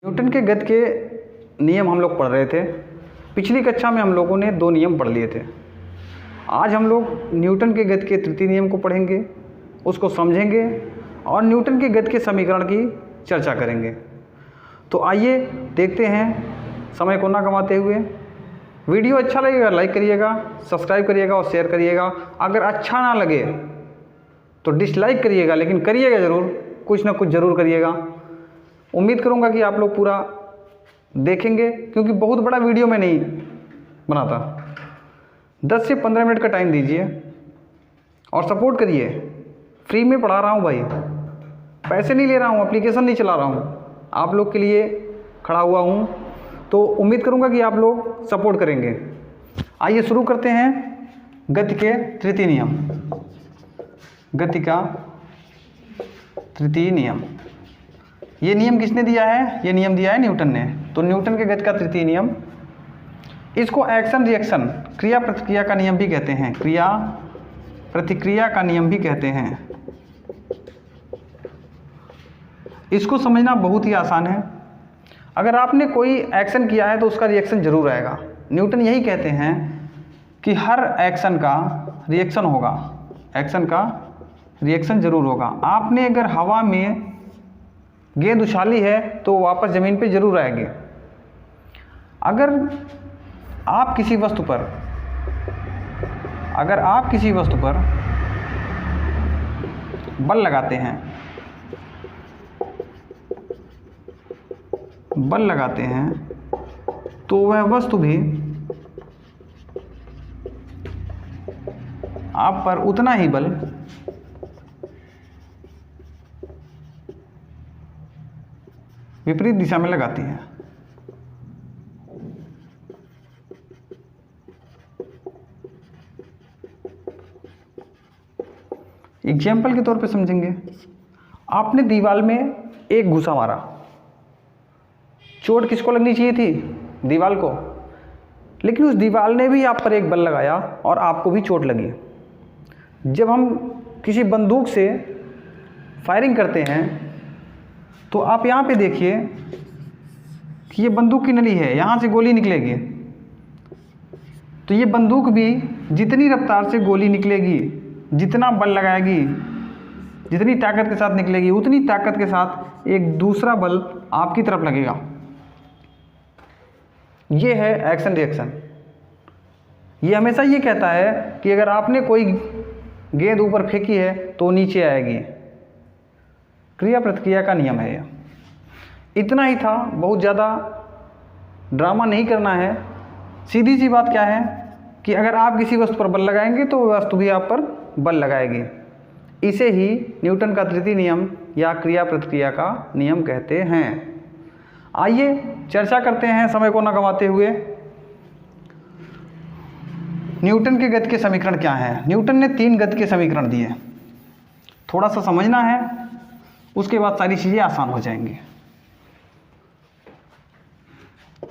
Newton के गति के नियम हम लोग पढ़ रहे थे। पिछली कक्षा में हम लोगों ने 2 नियम पढ़ लिए थे। आज हम लोग न्यूटन के गति के तृतीय नियम को पढ़ेंगे, उसको समझेंगे और न्यूटन के गति के समीकरण की चर्चा करेंगे। तो आइए देखते हैं समय को ना गंवाते हुए। वीडियो अच्छा लगेगा लाइक करिएगा, सब्सक्राइब करिएगा और शेयर करिएगा। अगर अच्छा ना लगे तो डिसलाइक करिएगा, लेकिन करिएगा ज़रूर, कुछ ना कुछ ज़रूर करिएगा। उम्मीद करूंगा कि आप लोग पूरा देखेंगे, क्योंकि बहुत बड़ा वीडियो में नहीं बनाता। 10 से 15 मिनट का टाइम दीजिए और सपोर्ट करिए। फ्री में पढ़ा रहा हूँ भाई, पैसे नहीं ले रहा हूँ, एप्लीकेशन नहीं चला रहा हूँ, आप लोग के लिए खड़ा हुआ हूँ। तो उम्मीद करूँगा कि आप लोग सपोर्ट करेंगे। आइए शुरू करते हैं गति के तृतीय नियम। गति का तृतीय नियम, ये नियम किसने दिया है? ये नियम दिया है न्यूटन ने। तो न्यूटन के गति का तृतीय नियम, इसको एक्शन रिएक्शन, क्रिया प्रतिक्रिया का नियम भी कहते हैं। क्रिया प्रतिक्रिया का नियम भी कहते हैं। इसको समझना बहुत ही आसान है। अगर आपने कोई एक्शन किया है तो उसका रिएक्शन जरूर आएगा। न्यूटन यही कहते हैं कि हर एक्शन का रिएक्शन होगा, एक्शन का रिएक्शन जरूर होगा। आपने अगर हवा में गेंद उछाली है तो वापस ज़मीन पे जरूर आएगी। अगर आप किसी वस्तु पर बल लगाते हैं तो वह वस्तु भी आप पर उतना ही बल विपरीत दिशा में लगाती है। एग्जाम्पल के तौर पे समझेंगे। आपने दीवार में एक घुसा मारा, चोट किसको लगनी चाहिए थी? दीवार को। लेकिन उस दीवार ने भी आप पर एक बल लगाया और आपको भी चोट लगी। जब हम किसी बंदूक से फायरिंग करते हैं तो आप यहाँ पे देखिए कि ये बंदूक की नली है, यहाँ से गोली निकलेगी। तो ये बंदूक भी जितनी रफ्तार से गोली निकलेगी, जितना बल लगाएगी, जितनी ताकत के साथ निकलेगी, उतनी ताकत के साथ एक दूसरा बल आपकी तरफ लगेगा। ये है एक्शन रिएक्शन। ये हमेशा ये कहता है कि अगर आपने कोई गेंद ऊपर फेंकी है तो नीचे आएगी। क्रिया प्रतिक्रिया का नियम है ये। इतना ही था, बहुत ज़्यादा ड्रामा नहीं करना है। सीधी सी बात क्या है कि अगर आप किसी वस्तु पर बल लगाएंगे तो वह वस्तु भी आप पर बल लगाएगी। इसे ही न्यूटन का तृतीय नियम या क्रिया प्रतिक्रिया का नियम कहते हैं। आइए चर्चा करते हैं समय को न गंवाते हुए। न्यूटन के गति के समीकरण क्या हैं? न्यूटन ने 3 गति के समीकरण दिए। थोड़ा सा समझना है, उसके बाद सारी चीज़ें आसान हो जाएंगी।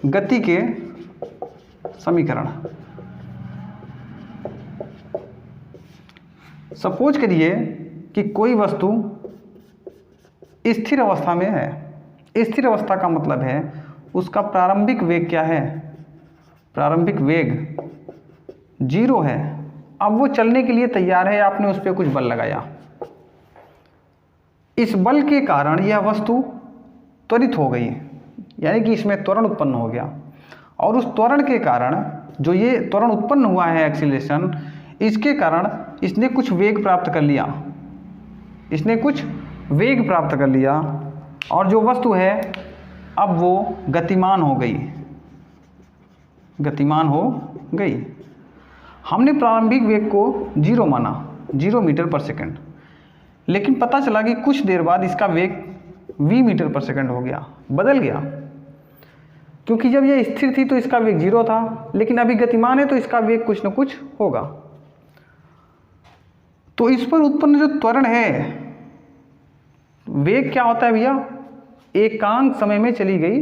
गति के समीकरण, सपोज करिए कि कोई वस्तु स्थिर अवस्था में है। स्थिर अवस्था का मतलब है उसका प्रारंभिक वेग क्या है? प्रारंभिक वेग 0 है। अब वो चलने के लिए तैयार है, आपने उस पर कुछ बल लगाया। इस बल के कारण यह वस्तु त्वरित हो गई, यानी कि इसमें त्वरण उत्पन्न हो गया। और उस त्वरण के कारण, जो ये त्वरण उत्पन्न हुआ है एक्सीलरेशन, इसके कारण इसने कुछ वेग प्राप्त कर लिया। इसने कुछ वेग प्राप्त कर लिया और जो वस्तु है अब वो गतिमान हो गई। गतिमान हो गई। हमने प्रारंभिक वेग को 0 माना, 0 मीटर पर सेकंड। लेकिन पता चला कि कुछ देर बाद इसका वेग v मीटर पर सेकंड हो गया, बदल गया। क्योंकि जब यह स्थिर थी तो इसका वेग 0 था, लेकिन अभी गतिमान है तो इसका वेग कुछ न कुछ होगा। तो इस पर उत्पन्न जो त्वरण है, वेग क्या होता है भैया? एकांक समय में चली गई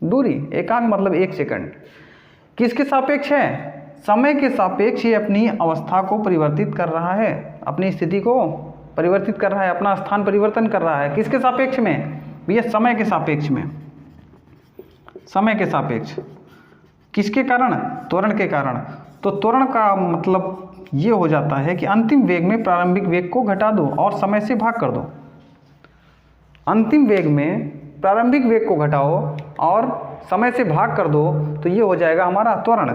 दूरी। एकांक मतलब 1 सेकंड। किसके सापेक्ष है? समय के सापेक्ष ये अपनी अवस्था को परिवर्तित कर रहा है, अपनी स्थिति को परिवर्तित कर रहा है, अपना स्थान परिवर्तन कर रहा है। किसके सापेक्ष में भैया? समय के सापेक्ष में। समय के सापेक्ष। किसके कारण? त्वरण के कारण। तो त्वरण का मतलब ये हो जाता है कि अंतिम वेग में प्रारंभिक वेग को घटा दो और समय से भाग कर दो। अंतिम वेग में प्रारंभिक वेग को घटाओ और समय से भाग कर दो, तो ये हो जाएगा हमारा त्वरण।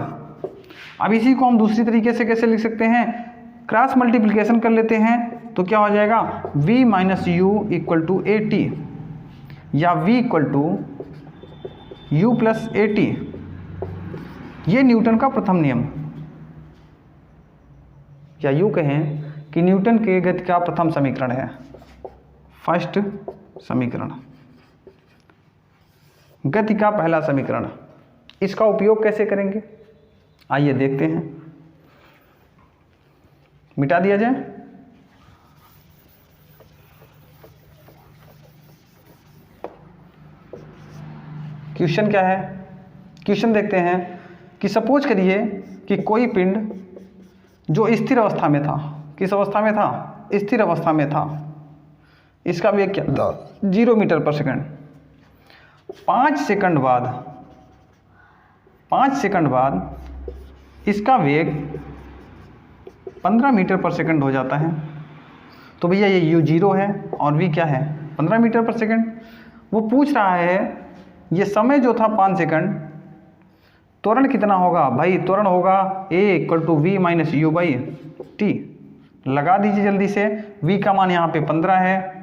अब इसी को हम दूसरी तरीके से कैसे लिख सकते हैं? क्रॉस मल्टीप्लिकेशन कर लेते हैं, तो क्या हो जाएगा? v minus u equal to a t, या v equal to u plus a t. ये न्यूटन का प्रथम नियम, या यूँ कहें कि न्यूटन के गति का प्रथम समीकरण है, फर्स्ट समीकरण, गति का पहला समीकरण। इसका उपयोग कैसे करेंगे आइए देखते हैं। मिटा दिया जाए। क्वेश्चन क्या है? क्वेश्चन देखते हैं कि सपोज करिए कि कोई पिंड जो स्थिर अवस्था में था, किस अवस्था में था? स्थिर अवस्था में था। इसका वेग क्या था? 0 मीटर पर सेकंड। 5 सेकंड बाद इसका वेग 15 मीटर पर सेकंड हो जाता है। तो भैया ये u 0 है और v क्या है? 15 मीटर पर सेकंड। वो पूछ रहा है ये समय जो था 5 सेकंड, त्वरण कितना होगा? भाई त्वरण होगा a equal to v minus u by t. लगा दीजिए जल्दी से। v का मान यहाँ पे 15 है,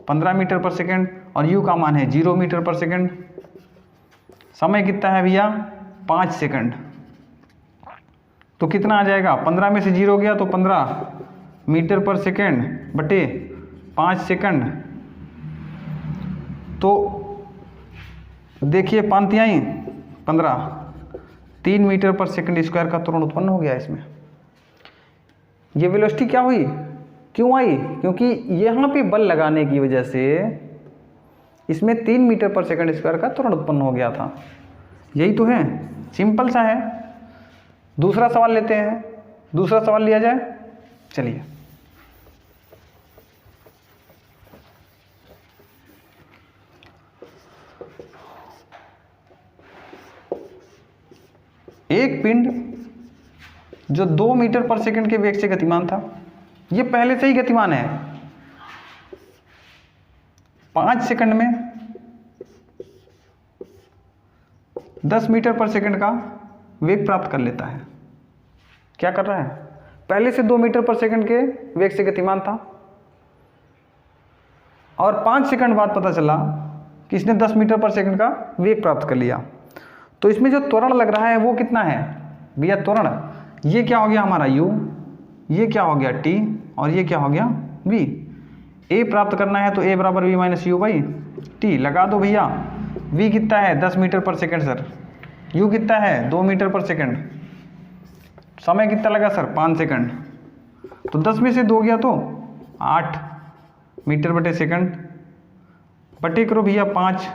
15 मीटर पर सेकंड, और u का मान है 0 मीटर पर सेकंड। समय कितना है भैया? 5 सेकंड। तो कितना आ जाएगा? 15 में से 0 गया तो 15 मीटर पर सेकंड बटे 5 सेकंड। तो देखिए पांतियाई 15, 3 मीटर पर सेकंड स्क्वायर का त्वरण उत्पन्न हो गया इसमें। ये वेलोसिटी क्या हुई? क्यों आई? क्योंकि यहाँ पे बल लगाने की वजह से इसमें 3 मीटर पर सेकंड स्क्वायर का त्वरण उत्पन्न हो गया था। यही तो है, सिंपल सा है। दूसरा सवाल लेते हैं। दूसरा सवाल लिया जाए, चलिए। एक पिंड जो 2 मीटर पर सेकंड के वेग से गतिमान था, ये पहले से ही गतिमान है। 5 सेकंड में 10 मीटर पर सेकंड का वेग प्राप्त कर लेता है। क्या कर रहा है? पहले से 2 मीटर पर सेकंड के वेग से गतिमान था और 5 सेकंड बाद पता चला कि इसने 10 मीटर पर सेकंड का वेग प्राप्त कर लिया। तो इसमें जो त्वरण लग रहा है वो कितना है भैया? त्वरण ये क्या हो गया हमारा u, ये क्या हो गया t, और ये क्या हो गया v। a प्राप्त करना है तो a बराबर v minus u by t. लगा दो भैया। v कितना है? 10 मीटर पर सेकंड सर। u कितना है? 2 मीटर पर सेकंड। समय कितना लगा सर? 5 सेकंड। तो 10 में से 2 गया तो 8 मीटर बटे सेकंड, बटे करो भैया 5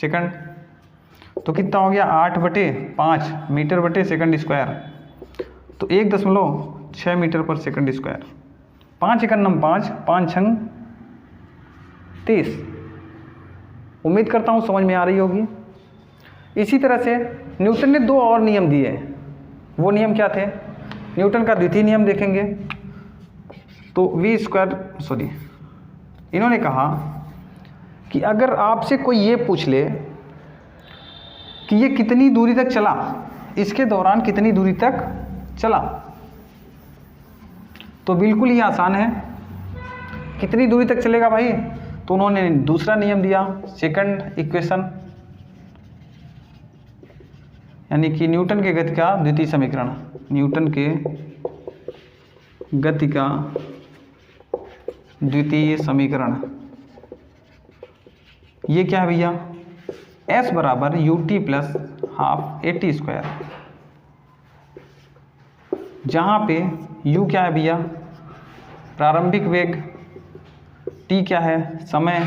सेकंड। तो कितना हो गया? 8 बटे 5 मीटर बटे सेकंड स्क्वायर। तो 1.6 मीटर पर सेकंड स्क्वायर। 5 एकन्नम 5, 5 छंग 30। उम्मीद करता हूँ समझ में आ रही होगी। इसी तरह से न्यूटन ने 2 और नियम दिए। वो नियम क्या थे? न्यूटन का द्वितीय नियम देखेंगे तो इन्होंने कहा कि अगर आपसे कोई ये पूछ ले कि ये कितनी दूरी तक चला, इसके दौरान कितनी दूरी तक चला, तो बिल्कुल ही आसान है। कितनी दूरी तक चलेगा भाई? तो उन्होंने दूसरा नियम दिया, सेकंड इक्वेशन, यानी कि न्यूटन के गति का द्वितीय समीकरण। न्यूटन के गति का द्वितीय समीकरण ये क्या है भैया? s बराबर u t plus half a t square, जहाँ पे u क्या है भैया? प्रारंभिक वेग, t क्या है? समय,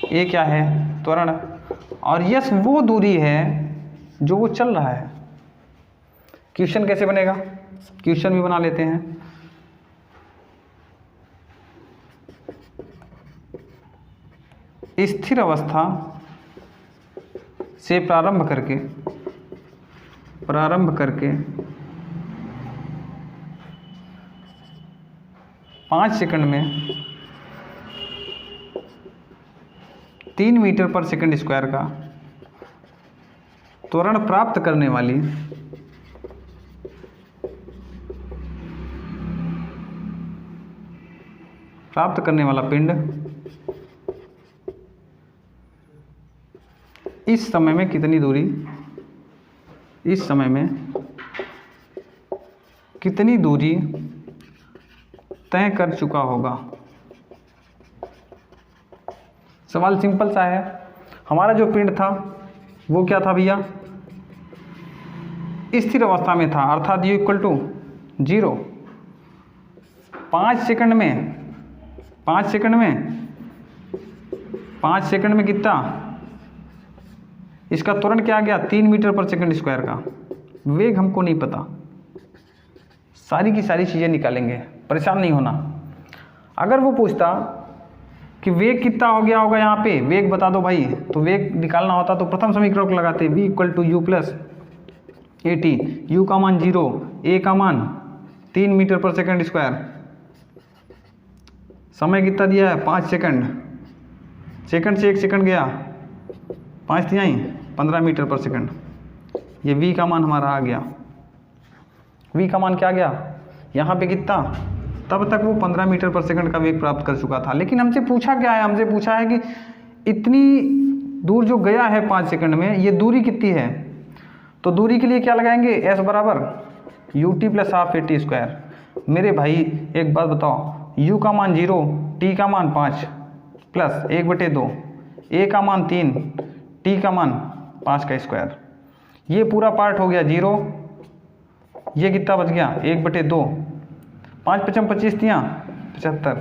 a क्या है? त्वरण, और यस वो दूरी है जो वो चल रहा है। क्वेश्चन कैसे बनेगा? क्वेश्चन भी बना लेते हैं। स्थिर अवस्था से प्रारंभ करके 5 सेकंड में 3 मीटर पर सेकंड स्क्वायर का त्वरण प्राप्त करने वाला पिंड इस समय में कितनी दूरी तय कर चुका होगा। सवाल सिंपल सा है। हमारा जो पिंड था वो क्या था भैया, स्थिर अवस्था में था, अर्थात u इक्वल टू 0। 5 सेकंड में कितना, इसका त्वरण क्या आ गया 3 मीटर पर सेकंड स्क्वायर का। वेग हमको नहीं पता, सारी की सारी चीज़ें निकालेंगे, परेशान नहीं होना। अगर वो पूछता कि वेग कितना हो गया होगा, यहाँ पे वेग बता दो भाई, तो वेग निकालना होता तो प्रथम समीकरण को लगाते, v equal to u plus a t, u का मान 0, ए का मान 3 मीटर पर सेकंड स्क्वायर, समय कितना दिया है 5 सेकंड, सेकंड से 1 सेकंड गया, 5 तिहाई 15 मीटर पर सेकंड। ये v का मान हमारा आ गया। v का मान क्या आ गया, यहाँ पे कितना, तब तक वो 15 मीटर पर सेकंड का वेग प्राप्त कर चुका था। लेकिन हमसे पूछा क्या है, हमसे पूछा है कि इतनी दूर जो गया है 5 सेकंड में, ये दूरी कितनी है। तो दूरी के लिए क्या लगाएंगे, s बराबर u t plus half a t square. मेरे भाई एक बात बताओ, u का मान 0, t का मान 5 प्लस 1/2, a का मान 3, t का मान 5 का स्क्वायर। ये पूरा पार्ट हो गया 0, ये कितना बच गया 1/2, 5 5 25 तियाँ 75,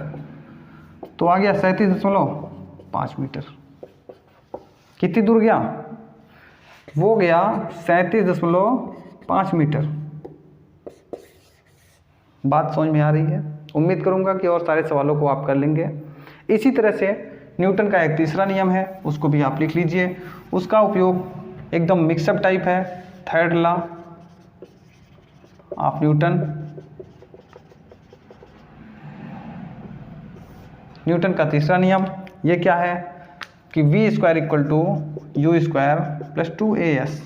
तो आ गया 37.5 मीटर। कितनी दूर गया, वो गया 37.5 मीटर। बात समझ में आ रही है। उम्मीद करूंगा कि और सारे सवालों को आप कर लेंगे। इसी तरह से न्यूटन का एक तीसरा नियम है, उसको भी आप लिख लीजिए। उसका उपयोग एकदम मिक्सअप टाइप है, थर्ड लॉ ऑफ न्यूटन का तीसरा नियम ये क्या है कि v square equal to u square plus 2as।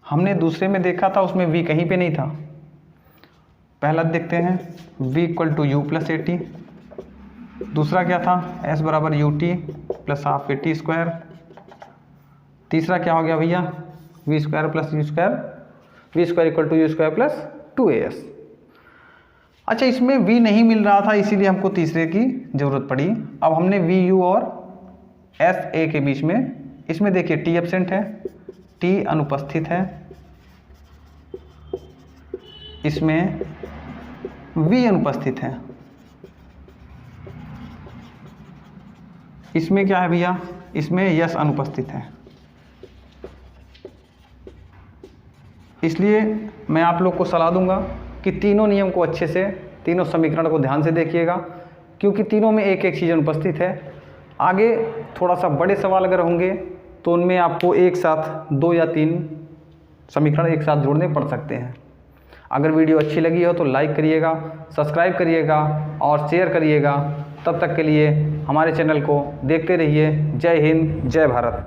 हमने दूसरे में देखा था, उसमें v कहीं पे नहीं था। पहला देखते हैं, v equal to u plus a t. दूसरा क्या था, s बराबर u t plus half a t square. तीसरा क्या हो गया भैया, v square plus u square, v square equal to u square plus 2as। अच्छा, इसमें v नहीं मिल रहा था, इसीलिए हमको तीसरे की ज़रूरत पड़ी। अब हमने v u और s a के बीच में, इसमें देखिए t एब्सेंट है, t अनुपस्थित है, इसमें v अनुपस्थित है, इसमें क्या है भैया, इसमें यस अनुपस्थित है। इसलिए मैं आप लोग को सलाह दूंगा कि तीनों नियम को अच्छे से, तीनों समीकरण को ध्यान से देखिएगा, क्योंकि तीनों में एक एक चीज़ अनुपस्थित है। आगे थोड़ा सा बड़े सवाल अगर होंगे तो उनमें आपको एक साथ 2 या 3 समीकरण एक साथ जोड़ने पड़ सकते हैं। अगर वीडियो अच्छी लगी हो तो लाइक करिएगा, सब्सक्राइब करिएगा और शेयर करिएगा। तब तक के लिए हमारे चैनल को देखते रहिए। जय हिंद, जय भारत।